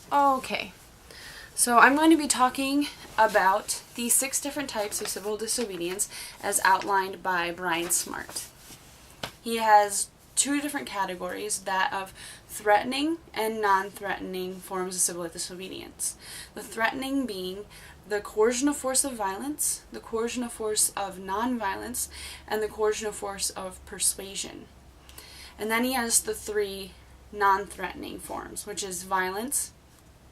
Okay, so I'm going to be talking about the 6 different types of civil disobedience as outlined by Brian Smart. He has 2 different categories, that of threatening and non-threatening forms of civil disobedience. The threatening being the coercion of force of violence, the coercion of force of non-violence, and the coercion of force of persuasion. And then he has the 3 non-threatening forms, which is violence,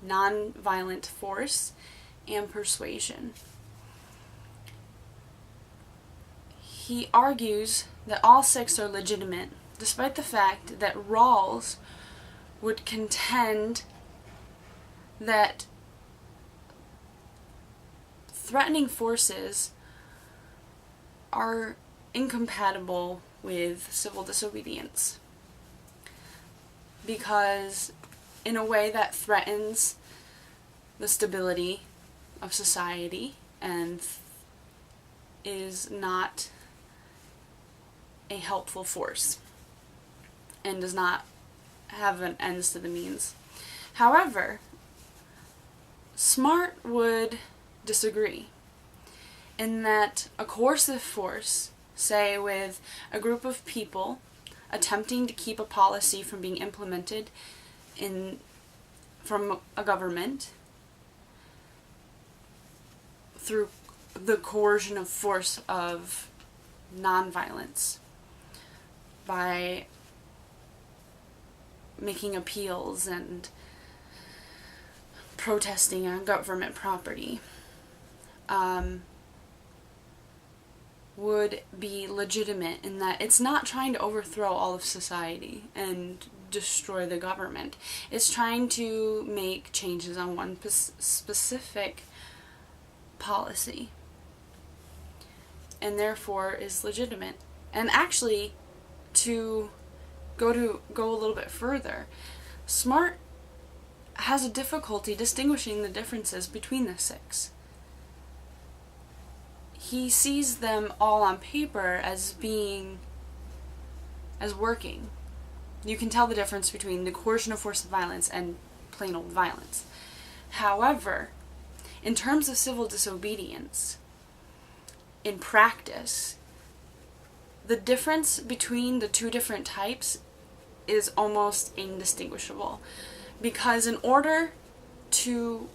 non-violent force, and persuasion. He argues that all 6 are legitimate, despite the fact that Rawls would contend that threatening forces are incompatible with civil disobedience, because in a way that threatens the stability of society and is not a helpful force and does not have an ends to the means. However, Smart would disagree in that a coercive force, say with a group of people attempting to keep a policy from being implemented from a government through the coercion of force of nonviolence, by making appeals and protesting on government property, would be legitimate in that it's not trying to overthrow all of society and destroy the government. It's trying to make changes on one specific policy, and therefore is legitimate. And actually, to go a little bit further, Smart has a difficulty distinguishing the differences between the 6. He sees them all on paper as working. You can tell the difference between the coercion of force of violence and plain old violence. However, in terms of civil disobedience, in practice, the difference between the 2 different types is almost indistinguishable. Because in order to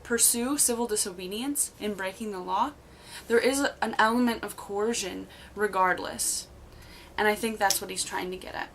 pursue civil disobedience in breaking the law, there is an element of coercion regardless. And I think that's what he's trying to get at.